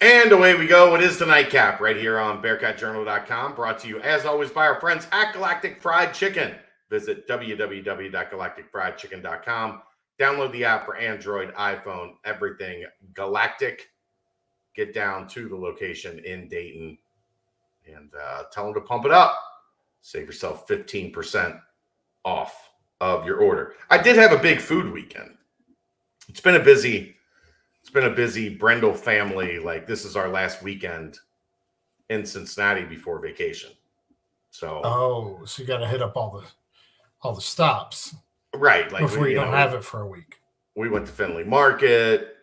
And away we go. It is the Nightcap right here on BearcatJournal.com, brought to you, as always, by our friends at Galactic Fried Chicken. Visit www.galacticfriedchicken.com. Download the app for Android, iPhone, everything Galactic. Get down to the location in Dayton and tell them to pump it up. Save yourself 15% off of your order. I did have a big food weekend. It's been a busy Brendel family. Like, this is our last weekend in Cincinnati before vacation. So you got to hit up all the stops, right? Like, before you don't have it for a week. We went to Findlay Market,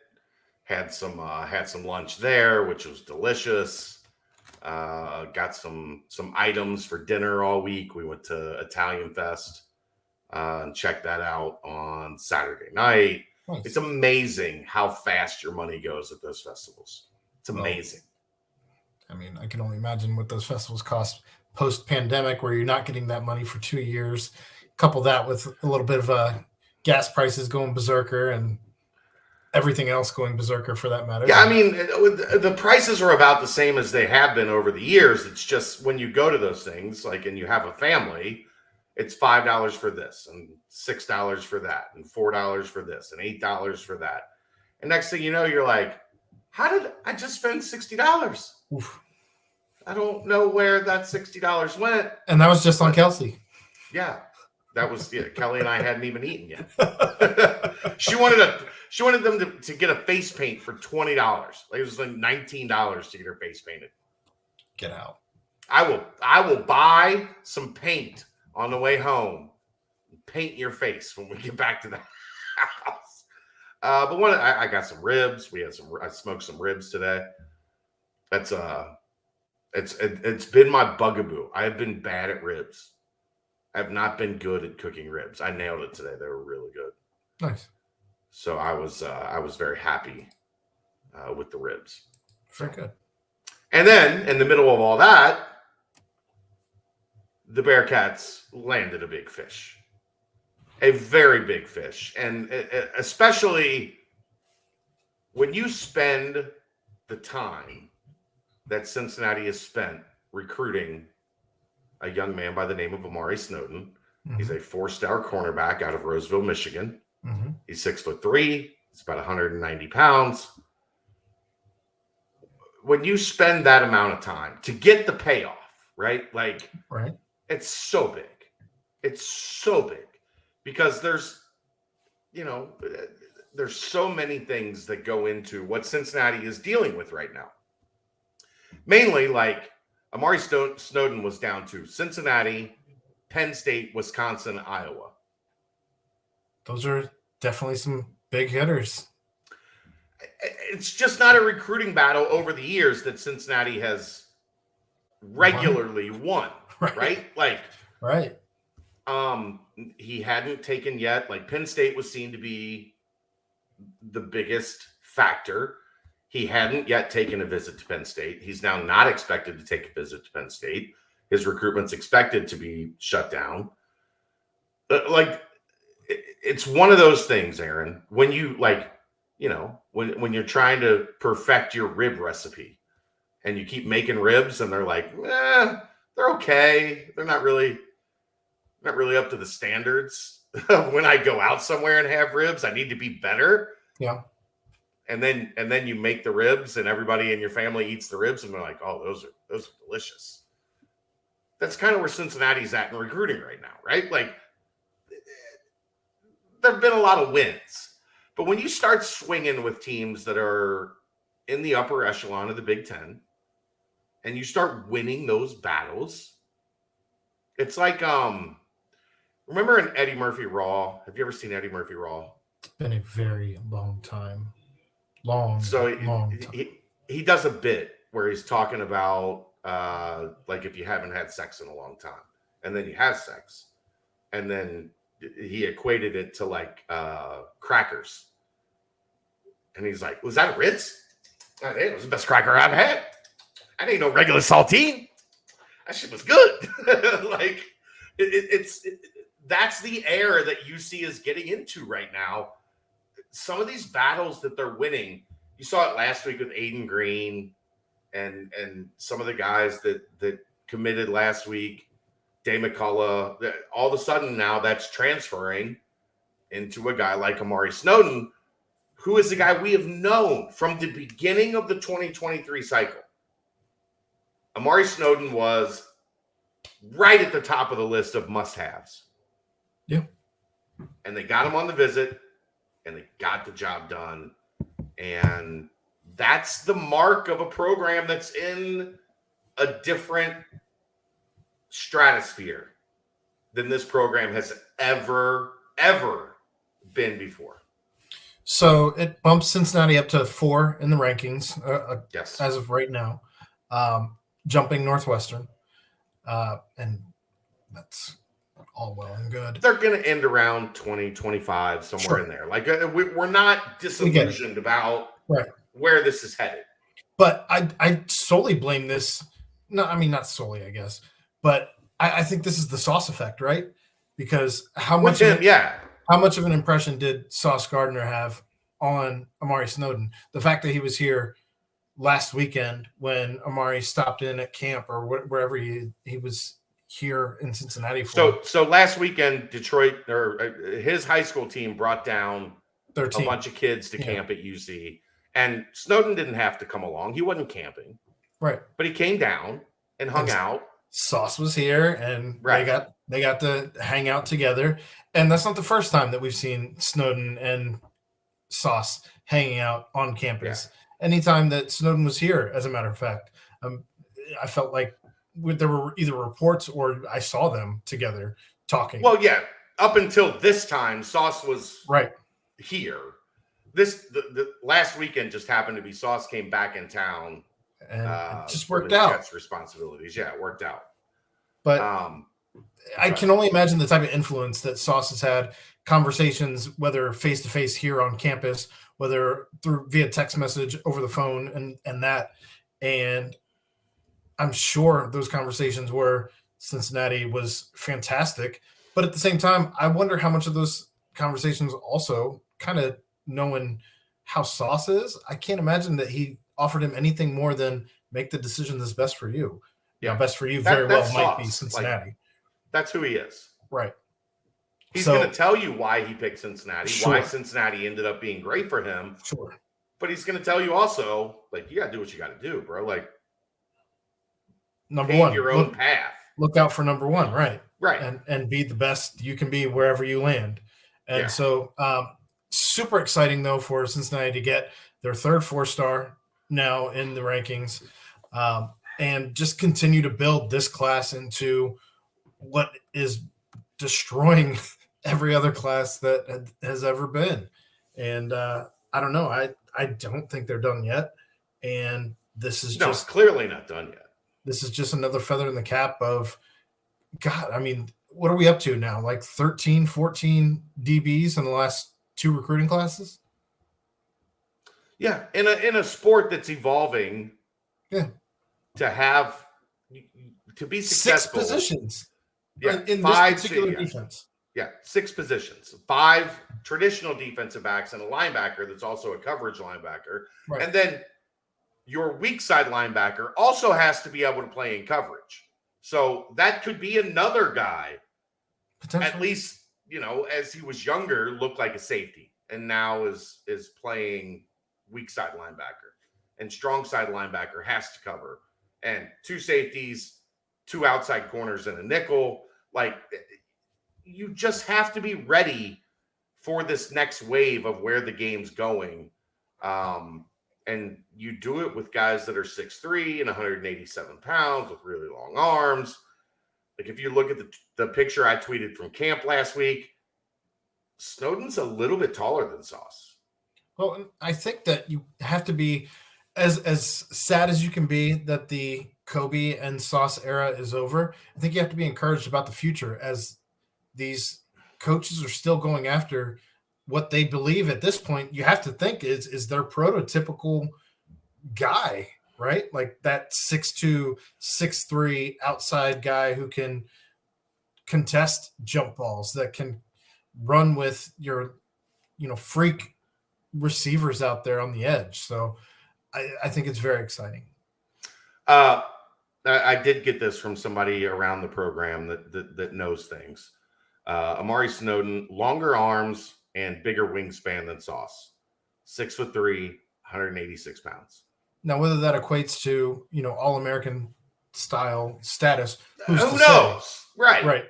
had some lunch there, which was delicious. Got some items for dinner all week. We went to Italian Fest and checked that out on Saturday night. Nice. It's amazing how fast your money goes at those festivals. It's amazing. I mean, I can only imagine what those festivals cost post-pandemic, where you're not getting that money for 2 years. Couple that with a little bit of gas prices going berserker and everything else going berserker for that matter. Yeah, I mean, the prices are about the same as they have been over the years. It's just when you go to those things, like, and you have a family, it's $5 for this and $6 for that and $4 for this and $8 for that. And next thing you know, you're like, how did I just spend $60? Oof. I don't know where that $60 went. And that was just on Kelsey. Yeah, that was Kelly and I hadn't even eaten yet. She wanted them to get a face paint for $20. Like, it was like $19 to get her face painted. Get out. I will buy some paint on the way home. Paint your face when we get back to the house. But I got some ribs. I smoked some ribs today. That's it's been my bugaboo. I have been bad at ribs. I have not been good at cooking ribs. I nailed it today. They were really good. Nice. So I was very happy with the ribs. Very good. And then in the middle of all that, the Bearcats landed a big fish, a very big fish. And especially when you spend the time that Cincinnati has spent recruiting a young man by the name of Omari Snowden. Mm-hmm. He's a 4-star cornerback out of Roseville, Michigan. Mm-hmm. He's 6'3". He's about 190 pounds. When you spend that amount of time to get the payoff, right? Like, right. It's so big. It's so big because there's so many things that go into what Cincinnati is dealing with right now. Mainly, like, Omari Snowden was down to Cincinnati, Penn State, Wisconsin, Iowa. Those are definitely some big hitters. It's just not a recruiting battle over the years that Cincinnati has regularly won, right? Like, right. He hadn't taken yet. Like, Penn State was seen to be the biggest factor. He hadn't yet taken a visit to Penn State. He's now not expected to take a visit to Penn State. His recruitment's expected to be shut down. Like, it's one of those things, Aaron, when you, like, when you're trying to perfect your rib recipe and you keep making ribs and they're like, they're okay. They're not really up to the standards. When I go out somewhere and have ribs, I need to be better. Yeah. And then you make the ribs and everybody in your family eats the ribs and they're like, oh, those are delicious. That's kind of where Cincinnati's at in recruiting right now, right? Like, there have been a lot of wins. But when you start swinging with teams that are in the upper echelon of the Big Ten and you start winning those battles, it's like, remember in Eddie Murphy Raw? Have you ever seen Eddie Murphy Raw? It's been a very long time. He does a bit where he's talking about like, if you haven't had sex in a long time and then you have sex, and then he equated it to like crackers, and he's like, was that a Ritz? It was the best cracker I've had. I ain't no regular saltine. That shit was good. Like, that's the air that UC is getting into right now. Some of these battles that they're winning, You saw it last week with Aiden Green and some of the guys that committed last week, Day McCullough. All of a sudden now that's transferring into a guy like Omari Snowden, who is the guy we have known from the beginning of the 2023 cycle. Omari Snowden was right at the top of the list of must-haves. Yeah. And they got him on the visit, and they got the job done. And that's the mark of a program that's in a different stratosphere than this program has ever been before. So it bumps Cincinnati up to 4 in the rankings Yes. as of right now, jumping Northwestern. And that's all well and good. They're going to end around 20, 25, somewhere in there. Like we're not disillusioned about where this is headed. But I solely blame this. No, I mean, not solely, I guess. But I think this is the Sauce effect, right? Because how much of an impression did Sauce Gardner have on Omari Snowden? The fact that he was here last weekend when Omari stopped in at camp or wherever he was here in Cincinnati for. So last weekend, Detroit or his high school team brought down a bunch of kids to camp at UC, and Snowden didn't have to come along. He wasn't camping, right? But he came down and hung out. Sauce was here, and they got to hang out together. And that's not the first time that we've seen Snowden and Sauce hanging out on campus. Yeah. Anytime that Snowden was here, as a matter of fact, I felt like there were either reports or I saw them together talking. Well, yeah, up until this time, Sauce was here. The last weekend just happened to be Sauce came back in town. And it just worked out. Jets' responsibilities. Yeah, it worked out. But I can only imagine the type of influence that Sauce has had, conversations, whether face-to-face here on campus, whether via text message, over the phone, and that. And I'm sure those conversations were Cincinnati was fantastic. But at the same time, I wonder how much of those conversations also kind of knowing how Sauce is. I can't imagine that he offered him anything more than make the decision that's best for you. Yeah, best for you very well might be Cincinnati. Like, that's who he is. Right. He's going to tell you why he picked Cincinnati, why Cincinnati ended up being great for him. Sure. But he's going to tell you also, like, you got to do what you got to do, bro. Like, number one, your own path. Look out for number one, right? Right. And be the best you can be wherever you land. And so super exciting, though, for Cincinnati to get their third 4-star now in the rankings, and just continue to build this class into what is destroying every other class that has ever been. And I don't know. I don't think they're done yet. And this is just clearly not done yet. This is just another feather in the cap of, God, I mean, what are we up to now? Like 13, 14 DBs in the last 2 recruiting classes? Yeah, in a sport that's evolving, to be successful, 6 positions. Yeah, in this particular defense. Yeah, 6 positions, 5 traditional defensive backs and a linebacker that's also a coverage linebacker, and then your weak side linebacker also has to be able to play in coverage. So that could be another guy, at least, as he was younger, looked like a safety, and now is playing weak side linebacker, and strong side linebacker has to cover, and 2 safeties, 2 outside corners, and a nickel. Like, you just have to be ready for this next wave of where the game's going. And you do it with guys that are 6'3" and 187 pounds with really long arms. Like, if you look at the picture I tweeted from camp last week, Snowden's a little bit taller than Sauce. Well, I think that you have to be as sad as you can be that the Kobe and Sauce era is over. I think you have to be encouraged about the future as these coaches are still going after what they believe at this point. You have to think is their prototypical guy, right? Like that 6'2", 6'3" outside guy who can contest jump balls, that can run with your, freak receivers out there on the edge. So I think it's very exciting. I did get this from somebody around the program that knows things. Omari Snowden, longer arms and bigger wingspan than Sauce. 6'3", 186 pounds. Now, whether that equates to, All-American style status, who knows? Right. Right.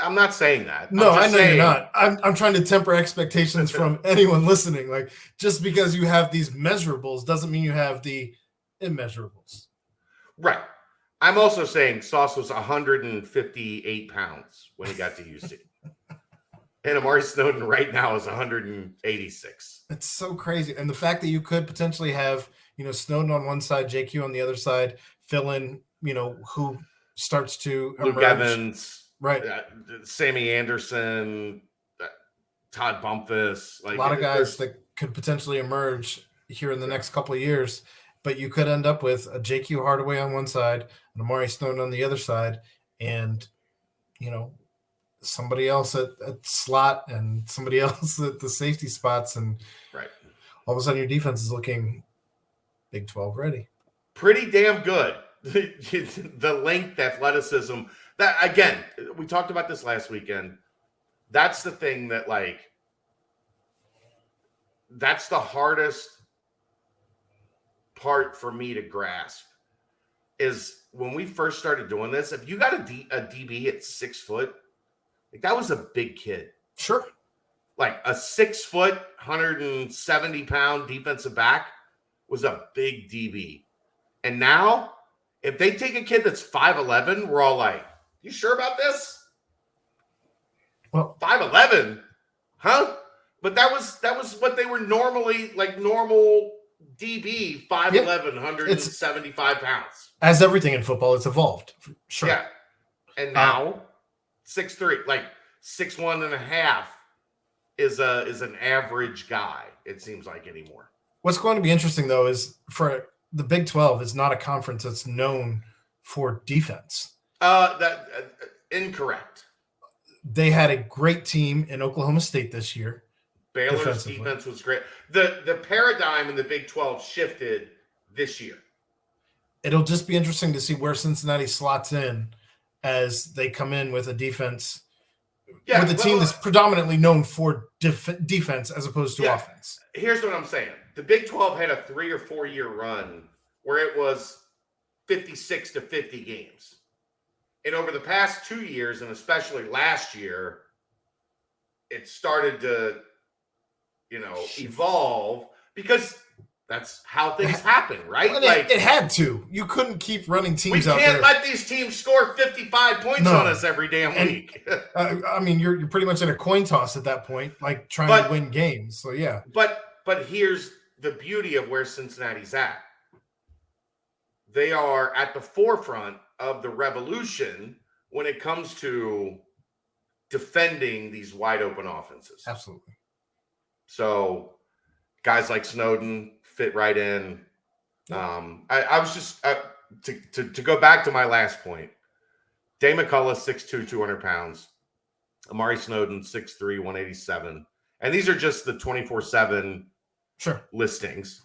I'm not saying that. No, I know you're not. I'm trying to temper expectations from anyone listening. Like, just because you have these measurables doesn't mean you have the immeasurables. Right. I'm also saying Sauce was 158 pounds when he got to UC. And Omari Snowden right now is 186. It's so crazy. And the fact that you could potentially have, Snowden on one side, JQ on the other side, fill in, who starts to Luke emerge. Evans, right? Sammy Anderson, Todd Bumpus. Like, a lot of guys that could potentially emerge here in the next couple of years. But you could end up with a JQ Hardaway on one side, and Omari Snowden on the other side, and, somebody else at slot and somebody else at the safety spots. And all of a sudden your defense is looking Big 12 ready. Pretty damn good. The length, athleticism. That, again, we talked about this last weekend. That's the thing that, that's the hardest part for me to grasp is when we first started doing this, if you got a DB at 6 foot, that was a big kid. Sure. Like a 6 foot, 170 pound defensive back was a big DB. And now, if they take a kid that's 5'11", we're all like, you sure about this? Well, 5'11", huh? But that was what they were normally, normal DB, 5'11", 175 pounds. As everything in football, it's evolved. Sure. Yeah. And now, 6'3", 6'1" and a half is an average guy, it seems like, anymore. What's going to be interesting, though, is for the Big 12 is not a conference that's known for defense. Incorrect. They had a great team in Oklahoma State this year. Baylor's defense was great. The paradigm in the Big 12 shifted this year. It'll just be interesting to see where Cincinnati slots in as they come in with a defense, with a team that's predominantly known for defense as opposed to offense. Here's what I'm saying. The Big 12 had a 3 or 4 year run where it was 56 to 50 games. And over the past 2 years, and especially last year, it started to, evolve because that's how things happen, right? It had to. You couldn't keep running teams out there. We can't let these teams score 55 points on us every damn week. You're pretty much in a coin toss at that point, trying to win games. So, yeah. But here's the beauty of where Cincinnati's at. They are at the forefront of the revolution when it comes to defending these wide open offenses. Absolutely. So guys like Snowden fit right in. I was just to go back to my last point. Day McCullough, 6'2", 200 pounds. Omari Snowden, 6'3", 187. And these are just the 24/7 listings.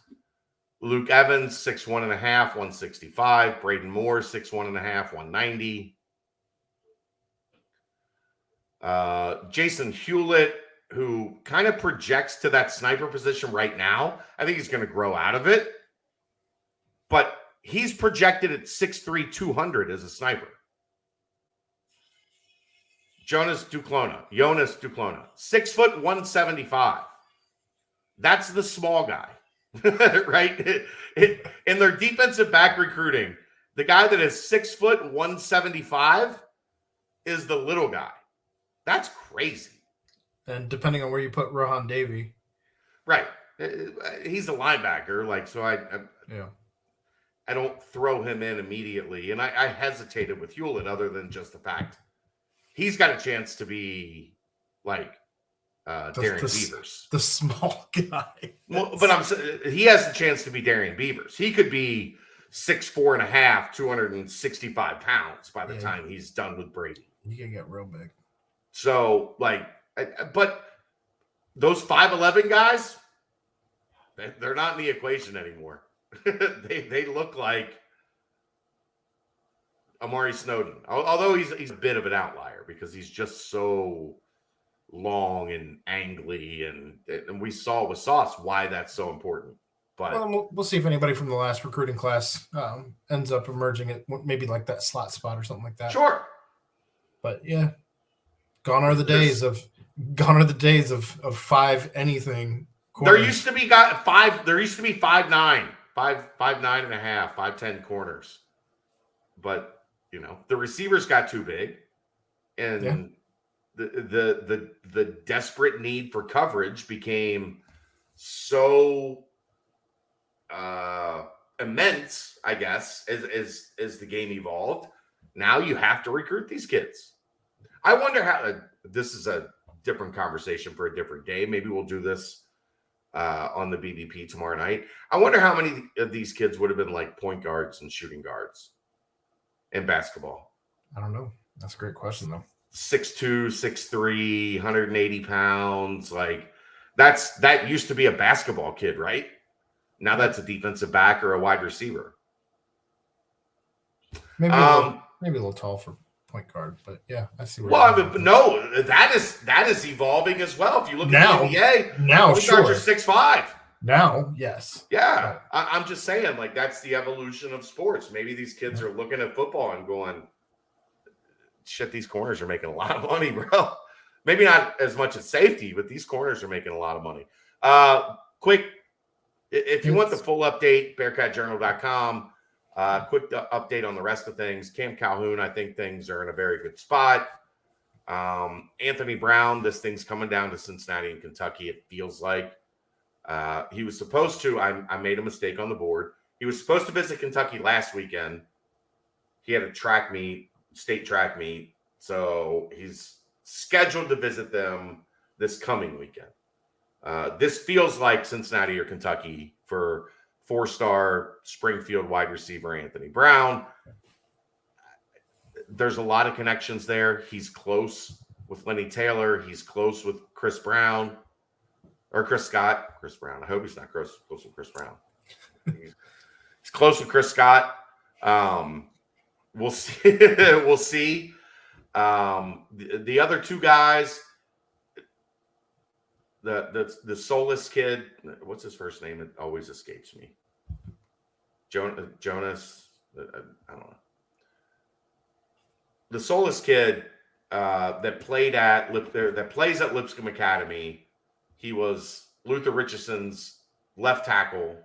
Luke Evans, 6'1 and a half, 165. Braden Moore, 6'1 and a half, 190. Jason Hewlett, who kind of projects to that sniper position right now. I think he's going to grow out of it. But he's projected at 6'3", 200 as a sniper. Jonas Duclona, 6 foot, 175. That's the small guy, right? In their defensive back recruiting, the guy that is 6 foot, 175 is the little guy. That's crazy. And depending on where you put Rohan Davey. Right. He's a linebacker. So I don't throw him in immediately. And I hesitated with Hewlett other than just the fact he's got a chance to be Darian Beavers. The small guy. Well, but he has the chance to be Darian Beavers. He could be 6'4 and a half, 265 pounds by the time he's done with Brady. He can get real big. So, but those 5'11 guys, They're not in the equation anymore. They look like Omari Snowden, although he's a bit of an outlier because he's just so long and angly, and we saw with Sauce why that's so important. But we'll see if anybody from the last recruiting class ends up emerging at maybe like that slot spot or something like that. Sure. But yeah, gone are the days of 5 anything. Corners. There used to be 5. There used to be 5'9", 5'9.5", 5'10" corners, but the receivers got too big, and the desperate need for coverage became so immense, I guess, as the game evolved. Now you have to recruit these kids. I wonder how. This is a different conversation for a different day. Maybe we'll do this on the BBP tomorrow night. I wonder how many of these kids would have been like point guards and shooting guards in basketball. I don't know. That's a great question, though. 6'2", 6'3", 180 pounds. Like that used to be a basketball kid, right? Now that's a defensive back or a wide receiver. Maybe a little tall for point guard, but yeah, I see. No, that is evolving as well. If you look at the NBA, now point guards are 6'5". Now, yes. Yeah, I'm just saying, like, that's the evolution of sports. Maybe these kids are looking at football and going, shit, these corners are making a lot of money, bro. Maybe not as much as safety, but these corners are making a lot of money. Quick, if you want the full update, BearcatJournal.com. Quick update on the rest of things. Cam Calhoun, I think things are in a very good spot. Anthony Brown, this thing's coming down to Cincinnati and Kentucky, it feels like. He was supposed to, I made a mistake on the board. He was supposed to visit Kentucky last weekend. He had a state track meet. So he's scheduled to visit them this coming weekend. This feels like Cincinnati or Kentucky for 4-star Springfield wide receiver Anthony Brown. There's a lot of connections there. He's close with Lenny Taylor. He's close with Chris Brown. Or Chris Scott. Chris Brown. I hope he's not close with Chris Brown. He's close with Chris Scott. We'll see. We'll see. The other two guys, the soulless kid, what's his first name? It always escapes me. Jonas. I don't know. The soulless kid that plays at Lipscomb Academy. He was Luther Richardson's left tackle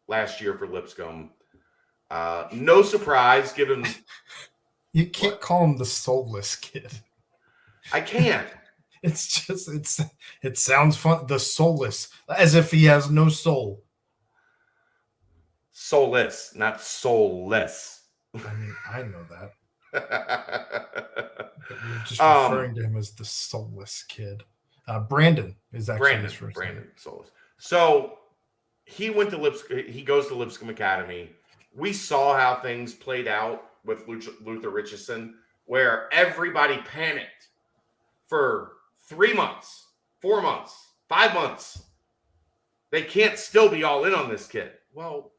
last year for Lipscomb. No surprise, given you can't call him the soulless kid. I can't. It's just it sounds fun. The soulless, as if he has no soul. Soulless, not soulless. I mean, I know that. But you're just referring to him as the soulless kid. Brandon is actually his first Brandon name. Soulless. So he went to Lipscomb. He goes to Lipscomb Academy. We saw how things played out with Luther Richardson, where everybody panicked for 3 months, 4 months, 5 months. They can't still be all in on this kid. Well,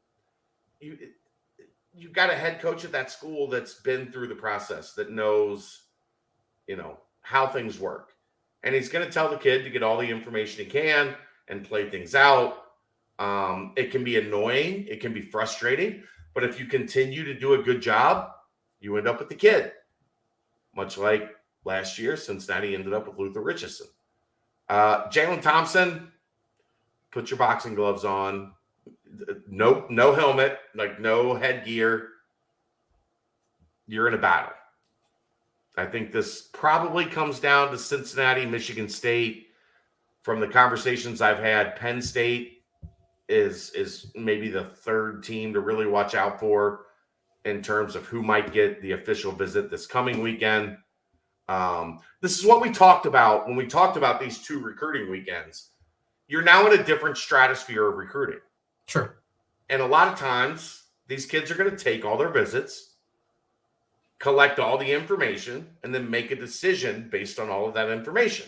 you've got a head coach at that school that's been through the process, that knows, how things work. And he's going to tell the kid to get all the information he can and play things out. It can be annoying. It can be frustrating. But if you continue to do a good job, you end up with the kid. Much like last year, Cincinnati ended up with Luther Richardson. Jalen Thompson, put your boxing gloves on. No helmet, like no headgear. You're in a battle. I think this probably comes down to Cincinnati, Michigan State. From the conversations I've had, Penn State is maybe the third team to really watch out for in terms of who might get the official visit this coming weekend. This is what we talked about when we talked about these 2 recruiting weekends. You're now in a different stratosphere of recruiting. Sure. And a lot of times, these kids are going to take all their visits, collect all the information, and then make a decision based on all of that information.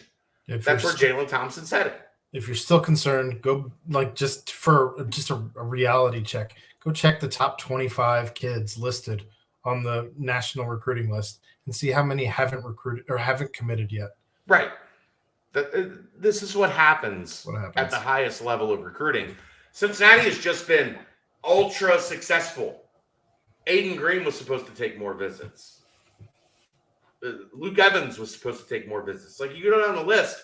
That's where Jalen Thompson's headed. if you're still concerned, go just a reality check. Go check the top 25 kids listed on the national recruiting list and see how many haven't recruited or haven't committed yet. Right. This is what happens What at the highest level of recruiting. Cincinnati has just been ultra successful. Aiden Green was supposed to take more visits. Luke Evans was supposed to take more visits. Like, you go down the list,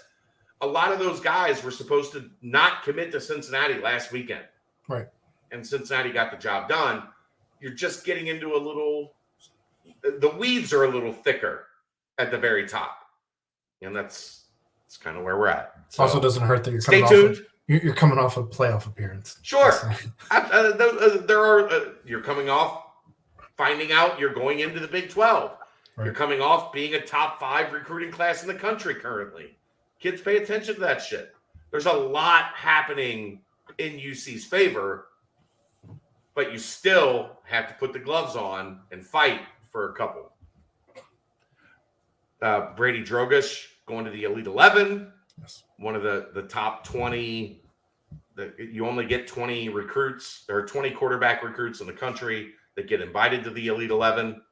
a lot of those guys were supposed to not commit to Cincinnati last weekend. Right. And Cincinnati got the job done. You're just getting into the weeds are a little thicker at the very top. And that's kind of where we're at. So, also doesn't hurt that you're coming off a playoff appearance. Sure. You're coming off finding out you're going into the Big 12. Right. You're coming off being a top 5 recruiting class in the country currently. Kids pay attention to that shit. There's a lot happening in UC's favor, but you still have to put the gloves on and fight for a couple. Brady Drogish going to the Elite 11. Yes. One of the top 20. You only get 20 recruits or 20 quarterback recruits in the country that get invited to the Elite 11.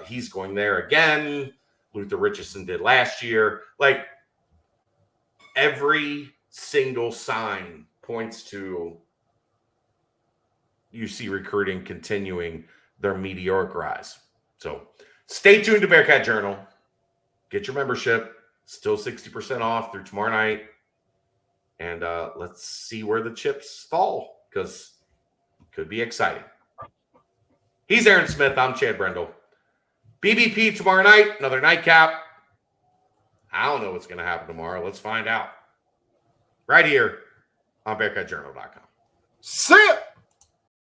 He's going there again. Luther Richardson did last year. Like, every single sign points to UC recruiting continuing their meteoric rise. So stay tuned to Bearcat Journal. Get your membership. Still 60% off through tomorrow night. And let's see where the chips fall, because it could be exciting. He's Aaron Smith. I'm Chad Brendel. BBP tomorrow night, another nightcap. I don't know what's going to happen tomorrow. Let's find out. Right here on BearcatJournal.com. See ya!